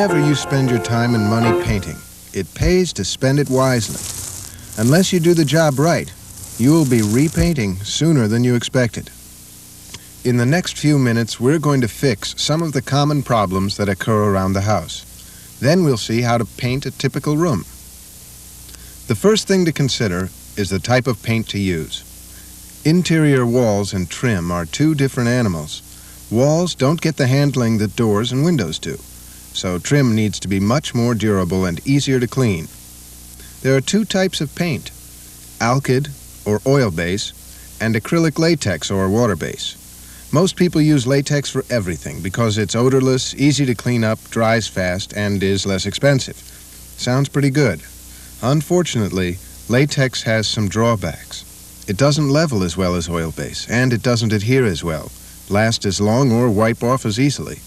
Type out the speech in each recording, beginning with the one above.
Whenever you spend your time and money painting, it pays to spend it wisely. Unless you do the job right, you will be repainting sooner than you expected. In the next few minutes, we're going to fix some of the common problems that occur around the house. Then we'll see how to paint a typical room. The first thing to consider is the type of paint to use. Interior walls and trim are two different animals. Walls don't get the handling that doors and windows do, so trim needs to be much more durable and easier to clean. There are two types of paint: alkyd, or oil base, and acrylic latex, or water base. Most people use latex for everything because it's odorless, easy to clean up, dries fast, and is less expensive. Sounds pretty good. Unfortunately, latex has some drawbacks. It doesn't level as well as oil base, and it doesn't adhere as well, last as long, or wipe off as easily.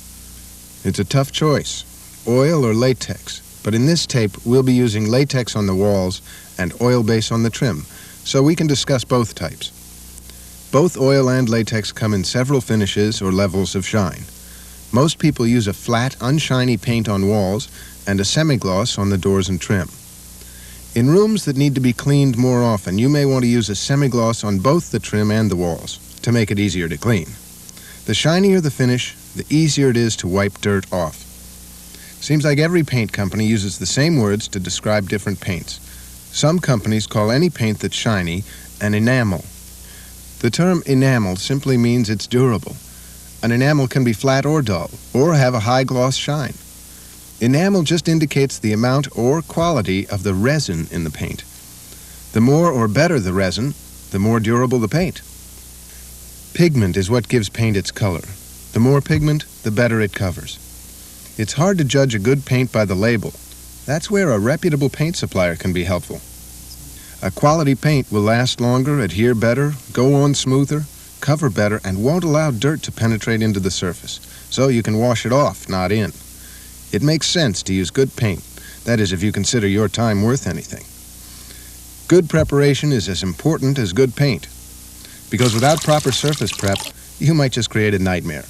It's a tough choice, oil or latex, but in this tape we'll be using latex on the walls and oil base on the trim, so we can discuss both types. Both oil and latex come in several finishes or levels of shine. Most people use a flat, unshiny paint on walls and a semi-gloss on the doors and trim. In rooms that need to be cleaned more often, you may want to use a semi-gloss on both the trim and the walls to make it easier to clean. The shinier the finish, the easier it is to wipe dirt off. Seems like every paint company uses the same words to describe different paints. Some companies call any paint that's shiny an enamel. The term enamel simply means it's durable. An enamel can be flat or dull, or have a high gloss shine. Enamel just indicates the amount or quality of the resin in the paint. The more or better the resin, the more durable the paint. Pigment is what gives paint its color. The more pigment, the better it covers. It's hard to judge a good paint by the label. That's where a reputable paint supplier can be helpful. A quality paint will last longer, adhere better, go on smoother, cover better, and won't allow dirt to penetrate into the surface, so you can wash it off, not in. It makes sense to use good paint, that is, if you consider your time worth anything. Good preparation is as important as good paint, because without proper surface prep, you might just create a nightmare.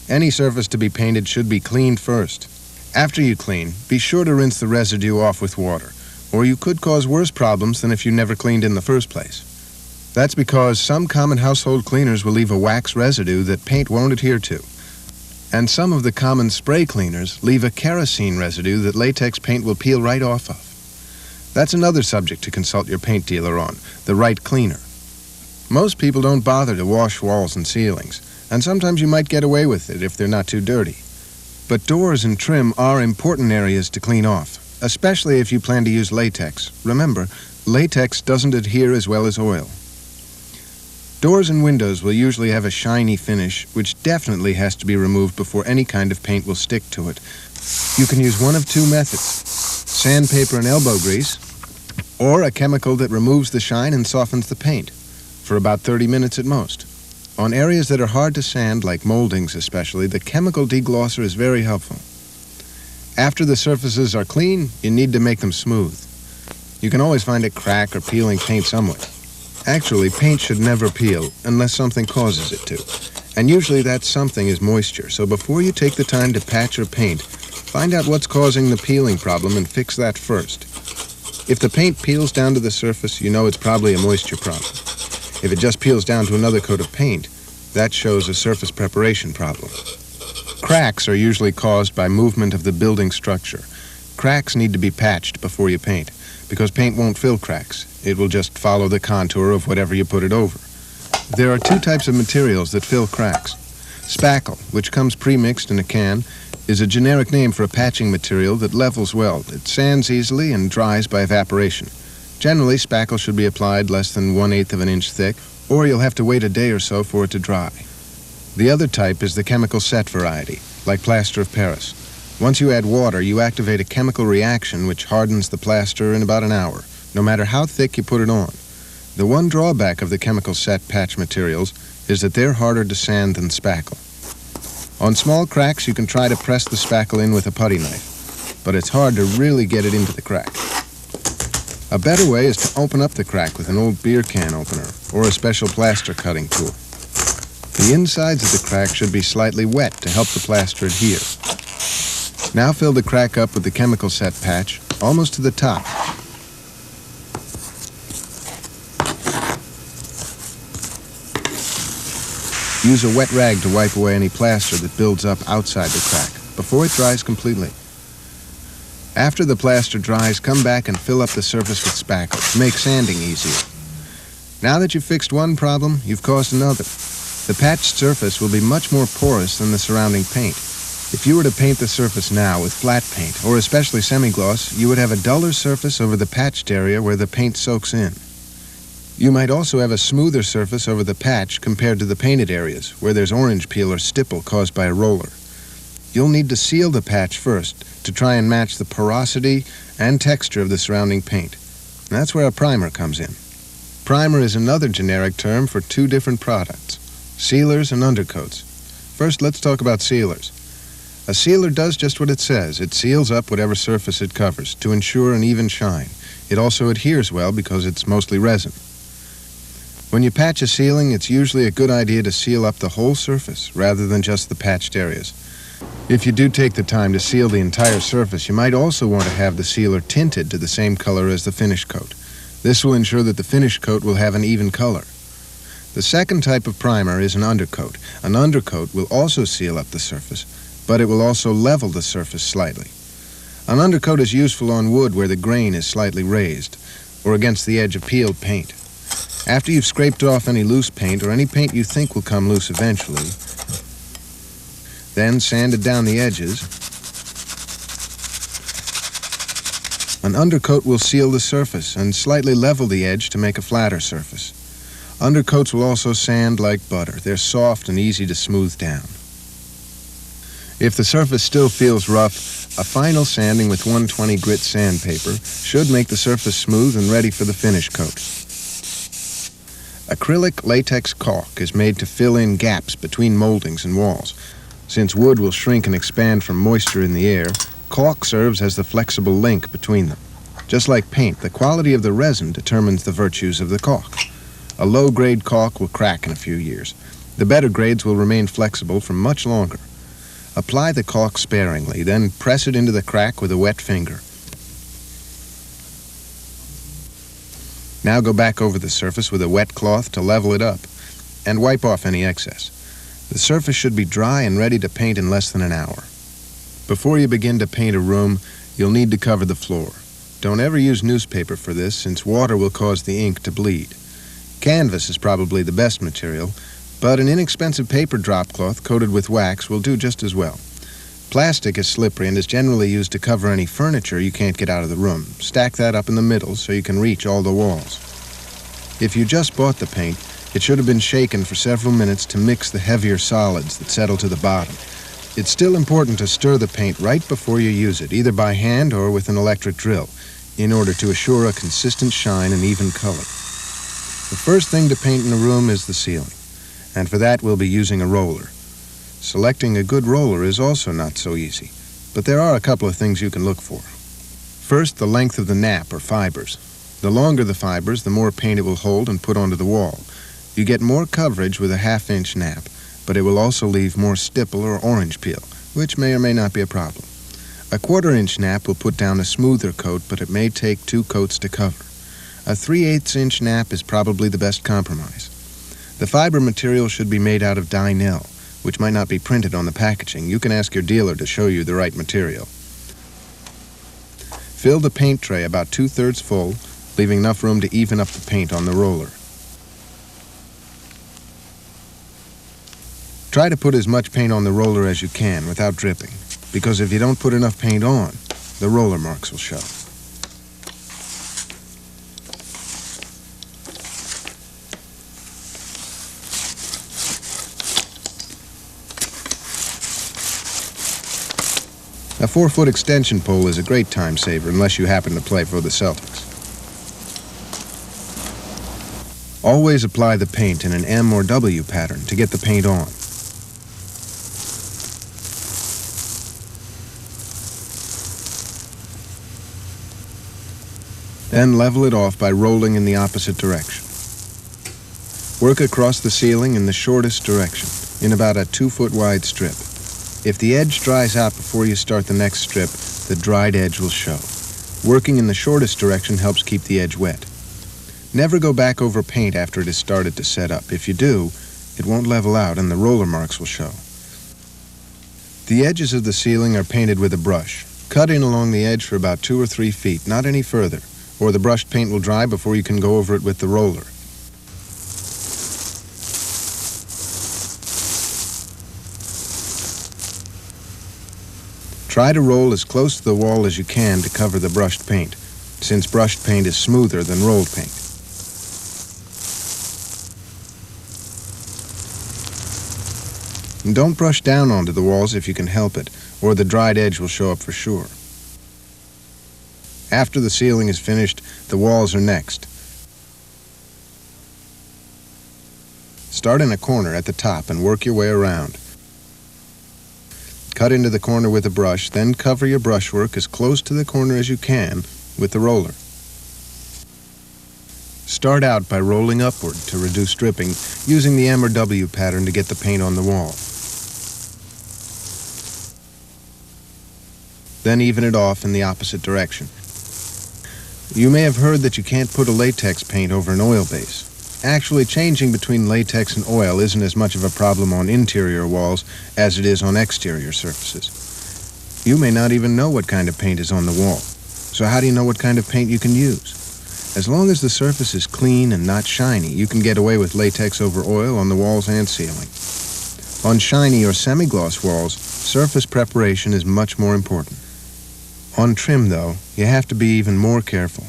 Any surface to be painted should be cleaned first. After you clean, be sure to rinse the residue off with water, or you could cause worse problems than if you never cleaned in the first place. That's because some common household cleaners will leave a wax residue that paint won't adhere to. And some of the common spray cleaners leave a kerosene residue that latex paint will peel right off of. That's another subject to consult your paint dealer on, the right cleaner. Most people don't bother to wash walls and ceilings, and sometimes you might get away with it if they're not too dirty. But doors and trim are important areas to clean off, especially if you plan to use latex. Remember, latex doesn't adhere as well as oil. Doors and windows will usually have a shiny finish, which definitely has to be removed before any kind of paint will stick to it. You can use one of two methods: sandpaper and elbow grease, or a chemical that removes the shine and softens the paint, for about 30 minutes at most. On areas that are hard to sand, like moldings especially, the chemical deglosser is very helpful. After the surfaces are clean, you need to make them smooth. You can always find a crack or peeling paint somewhere. Actually, paint should never peel unless something causes it to. And usually that something is moisture, so before you take the time to patch or paint, find out what's causing the peeling problem and fix that first. If the paint peels down to the surface, you know it's probably a moisture problem. If it just peels down to another coat of paint, that shows a surface preparation problem. Cracks are usually caused by movement of the building structure. Cracks need to be patched before you paint, because paint won't fill cracks. It will just follow the contour of whatever you put it over. There are two types of materials that fill cracks. Spackle, which comes pre-mixed in a can, is a generic name for a patching material that levels well. It sands easily and dries by evaporation. Generally, spackle should be applied less than 1/8 of an inch thick, or you'll have to wait a day or so for it to dry. The other type is the chemical set variety, like plaster of Paris. Once you add water, you activate a chemical reaction which hardens the plaster in about an hour, no matter how thick you put it on. The one drawback of the chemical set patch materials is that they're harder to sand than spackle. On small cracks, you can try to press the spackle in with a putty knife, but it's hard to really get it into the crack. A better way is to open up the crack with an old beer can opener or a special plaster cutting tool. The insides of the crack should be slightly wet to help the plaster adhere. Now fill the crack up with the chemical set patch, almost to the top. Use a wet rag to wipe away any plaster that builds up outside the crack before it dries completely. After the plaster dries, come back and fill up the surface with spackle to make sanding easier. Now that you've fixed one problem, you've caused another. The patched surface will be much more porous than the surrounding paint. If you were to paint the surface now with flat paint, or especially semi-gloss, you would have a duller surface over the patched area where the paint soaks in. You might also have a smoother surface over the patch compared to the painted areas, where there's orange peel or stipple caused by a roller. You'll need to seal the patch first to try and match the porosity and texture of the surrounding paint. And that's where a primer comes in. Primer is another generic term for two different products, sealers and undercoats. First, let's talk about sealers. A sealer does just what it says. It seals up whatever surface it covers to ensure an even shine. It also adheres well because it's mostly resin. When you patch a ceiling, it's usually a good idea to seal up the whole surface rather than just the patched areas. If you do take the time to seal the entire surface, you might also want to have the sealer tinted to the same color as the finish coat. This will ensure that the finish coat will have an even color. The second type of primer is an undercoat. An undercoat will also seal up the surface, but it will also level the surface slightly. An undercoat is useful on wood where the grain is slightly raised, or against the edge of peeled paint. After you've scraped off any loose paint or any paint you think will come loose eventually, then sanded down the edges, an undercoat will seal the surface and slightly level the edge to make a flatter surface. Undercoats will also sand like butter. They're soft and easy to smooth down. If the surface still feels rough, a final sanding with 120 grit sandpaper should make the surface smooth and ready for the finish coat. Acrylic latex caulk is made to fill in gaps between moldings and walls. Since wood will shrink and expand from moisture in the air, caulk serves as the flexible link between them. Just like paint, the quality of the resin determines the virtues of the caulk. A low-grade caulk will crack in a few years. The better grades will remain flexible for much longer. Apply the caulk sparingly, then press it into the crack with a wet finger. Now go back over the surface with a wet cloth to level it up, and wipe off any excess. The surface should be dry and ready to paint in less than an hour. Before you begin to paint a room, you'll need to cover the floor. Don't ever use newspaper for this, since water will cause the ink to bleed. Canvas is probably the best material, but an inexpensive paper drop cloth coated with wax will do just as well. Plastic is slippery and is generally used to cover any furniture you can't get out of the room. Stack that up in the middle so you can reach all the walls. If you just bought the paint, it should have been shaken for several minutes to mix the heavier solids that settle to the bottom. It's still important to stir the paint right before you use it, either by hand or with an electric drill, in order to assure a consistent shine and even color. The first thing to paint in a room is the ceiling, and for that we'll be using a roller. Selecting a good roller is also not so easy, but there are a couple of things you can look for. First, the length of the nap or fibers. The longer the fibers, the more paint it will hold and put onto the wall. You get more coverage with a half-inch nap, but it will also leave more stipple or orange peel, which may or may not be a problem. A 1/4-inch nap will put down a smoother coat, but it may take 2 coats to cover. A 3/8-inch nap is probably the best compromise. The fiber material should be made out of Dynel, which might not be printed on the packaging. You can ask your dealer to show you the right material. Fill the paint tray about 2/3 full, leaving enough room to even up the paint on the roller. Try to put as much paint on the roller as you can without dripping, because if you don't put enough paint on, the roller marks will show. A 4-foot extension pole is a great time saver unless you happen to play for the Celtics. Always apply the paint in an M or W pattern to get the paint on. Then level it off by rolling in the opposite direction. Work across the ceiling in the shortest direction, in about a 2-foot wide strip. If the edge dries out before you start the next strip, the dried edge will show. Working in the shortest direction helps keep the edge wet. Never go back over paint after it has started to set up. If you do, it won't level out and the roller marks will show. The edges of the ceiling are painted with a brush. Cut in along the edge for about 2 or 3 feet, not any further, or the brushed paint will dry before you can go over it with the roller. Try to roll as close to the wall as you can to cover the brushed paint, since brushed paint is smoother than rolled paint. And don't brush down onto the walls if you can help it, or the dried edge will show up for sure. After the ceiling is finished, the walls are next. Start in a corner at the top and work your way around. Cut into the corner with a brush, then cover your brushwork as close to the corner as you can with the roller. Start out by rolling upward to reduce dripping, using the M or W pattern to get the paint on the wall. Then even it off in the opposite direction. You may have heard that you can't put a latex paint over an oil base. Actually, changing between latex and oil isn't as much of a problem on interior walls as it is on exterior surfaces. You may not even know what kind of paint is on the wall. So how do you know what kind of paint you can use? As long as the surface is clean and not shiny, you can get away with latex over oil on the walls and ceiling. On shiny or semi-gloss walls, surface preparation is much more important. On trim, though, you have to be even more careful.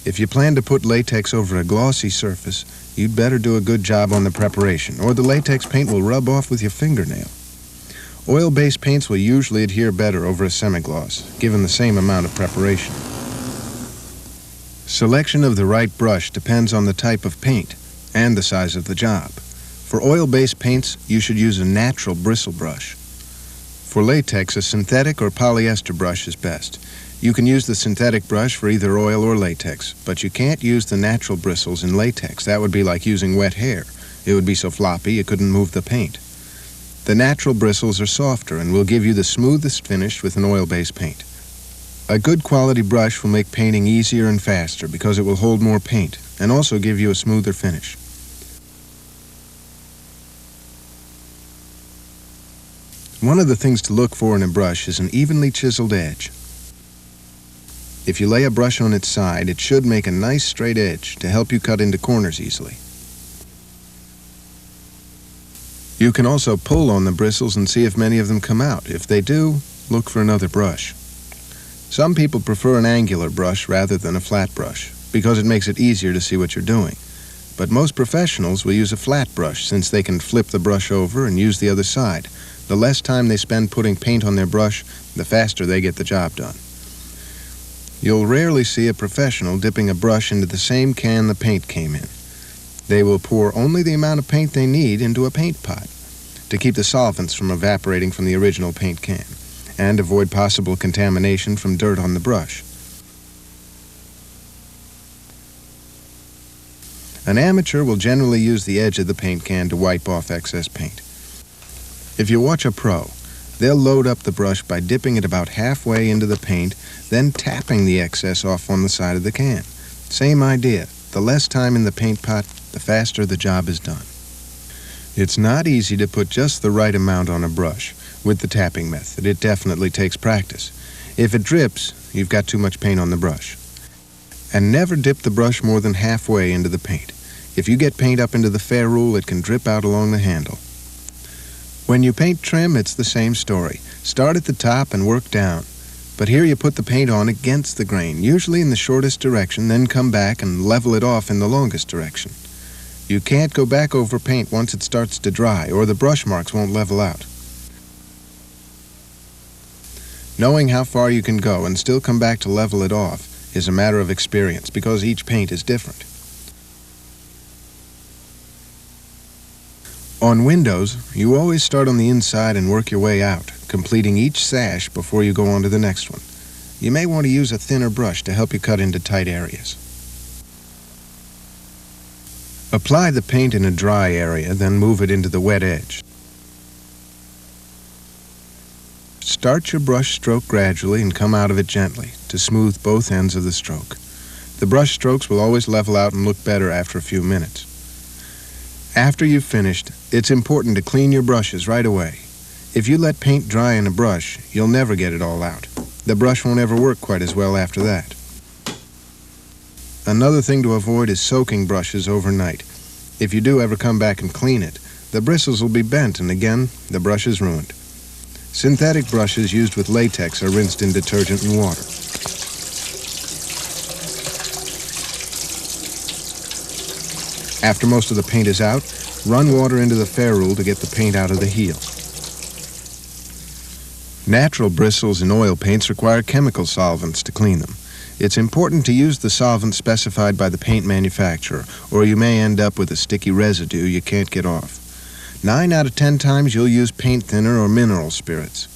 If you plan to put latex over a glossy surface, you'd better do a good job on the preparation, or the latex paint will rub off with your fingernail. Oil-based paints will usually adhere better over a semi-gloss, given the same amount of preparation. Selection of the right brush depends on the type of paint and the size of the job. For oil-based paints, you should use a natural bristle brush. For latex, a synthetic or polyester brush is best. You can use the synthetic brush for either oil or latex, but you can't use the natural bristles in latex. That would be like using wet hair. It would be so floppy you couldn't move the paint. The natural bristles are softer and will give you the smoothest finish with an oil-based paint. A good quality brush will make painting easier and faster because it will hold more paint and also give you a smoother finish. One of the things to look for in a brush is an evenly chiseled edge. If you lay a brush on its side, it should make a nice straight edge to help you cut into corners easily. You can also pull on the bristles and see if many of them come out. If they do, look for another brush. Some people prefer an angular brush rather than a flat brush because it makes it easier to see what you're doing. But most professionals will use a flat brush since they can flip the brush over and use the other side. The less time they spend putting paint on their brush, the faster they get the job done. You'll rarely see a professional dipping a brush into the same can the paint came in. They will pour only the amount of paint they need into a paint pot to keep the solvents from evaporating from the original paint can and avoid possible contamination from dirt on the brush. An amateur will generally use the edge of the paint can to wipe off excess paint. If you watch a pro, they'll load up the brush by dipping it about halfway into the paint, then tapping the excess off on the side of the can. Same idea. The less time in the paint pot, the faster the job is done. It's not easy to put just the right amount on a brush with the tapping method. It definitely takes practice. If it drips, you've got too much paint on the brush. And never dip the brush more than halfway into the paint. If you get paint up into the fair rule, it can drip out along the handle. When you paint trim, it's the same story. Start at the top and work down. But here you put the paint on against the grain, usually in the shortest direction, then come back and level it off in the longest direction. You can't go back over paint once it starts to dry, or the brush marks won't level out. Knowing how far you can go and still come back to level it off is a matter of experience because each paint is different. On windows, you always start on the inside and work your way out, completing each sash before you go on to the next one. You may want to use a thinner brush to help you cut into tight areas. Apply the paint in a dry area, then move it into the wet edge. Start your brush stroke gradually and come out of it gently to smooth both ends of the stroke. The brush strokes will always level out and look better after a few minutes. After you've finished, it's important to clean your brushes right away. If you let paint dry in a brush, you'll never get it all out. The brush won't ever work quite as well after that. Another thing to avoid is soaking brushes overnight. If you do ever come back and clean it, the bristles will be bent and again, the brush is ruined. Synthetic brushes used with latex are rinsed in detergent and water. After most of the paint is out, run water into the ferrule to get the paint out of the heel. Natural bristles in oil paints require chemical solvents to clean them. It's important to use the solvent specified by the paint manufacturer, or you may end up with a sticky residue you can't get off. 9 out of 10 times you'll use paint thinner or mineral spirits.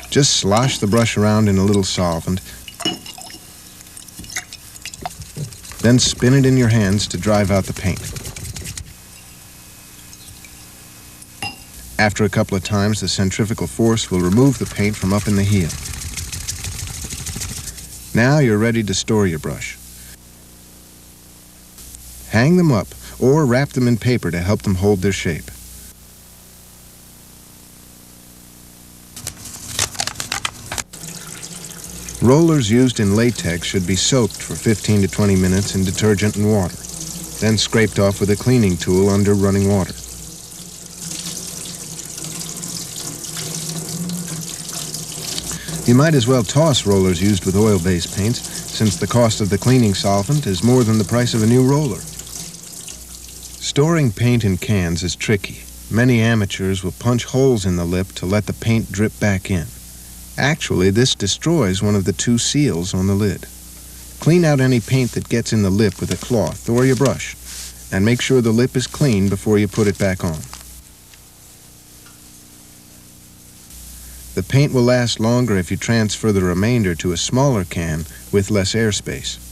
Just slosh the brush around in a little solvent, then spin it in your hands to drive out the paint. After a couple of times, the centrifugal force will remove the paint from up in the heel. Now you're ready to store your brush. Hang them up or wrap them in paper to help them hold their shape. Rollers used in latex should be soaked for 15 to 20 minutes in detergent and water, then scraped off with a cleaning tool under running water. You might as well toss rollers used with oil-based paints, since the cost of the cleaning solvent is more than the price of a new roller. Storing paint in cans is tricky. Many amateurs will punch holes in the lip to let the paint drip back in. Actually, this destroys one of the 2 seals on the lid. Clean out any paint that gets in the lip with a cloth or your brush, and make sure the lip is clean before you put it back on. The paint will last longer if you transfer the remainder to a smaller can with less airspace.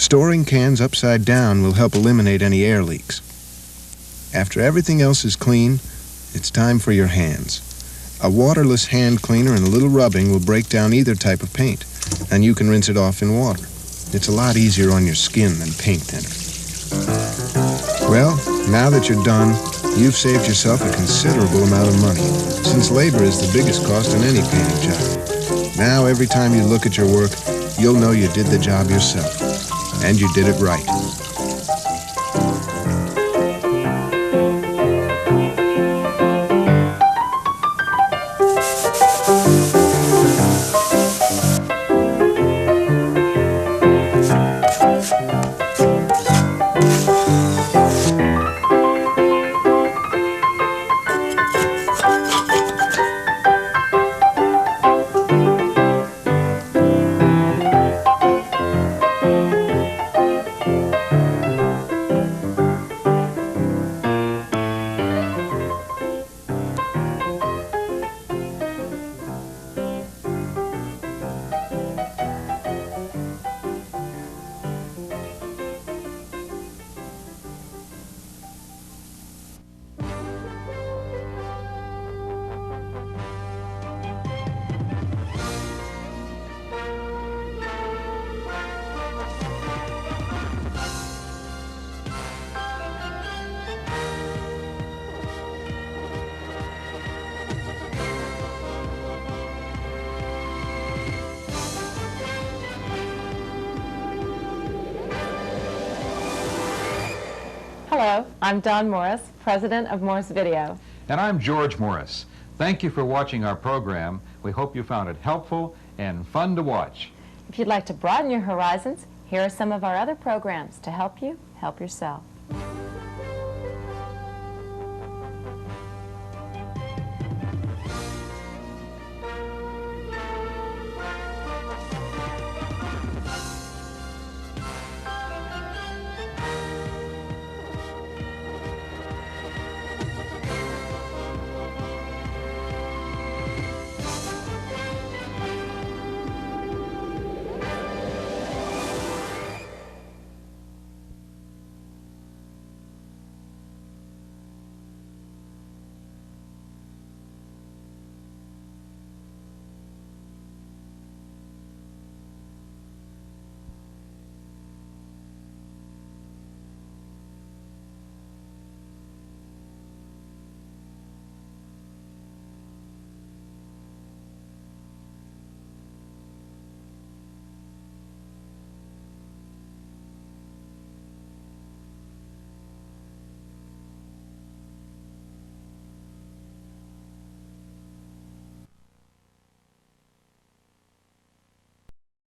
Storing cans upside down will help eliminate any air leaks. After everything else is clean, it's time for your hands. A waterless hand cleaner and a little rubbing will break down either type of paint, and you can rinse it off in water. It's a lot easier on your skin than paint thinner. Well, now that you're done, you've saved yourself a considerable amount of money, since labor is the biggest cost in any painting job. Now, every time you look at your work, you'll know you did the job yourself, and you did it right. Hello, I'm Dawn Morris, President of Morris Video. And I'm George Morris. Thank you for watching our program. We hope you found it helpful and fun to watch. If you'd like to broaden your horizons, here are some of our other programs to help you help yourself.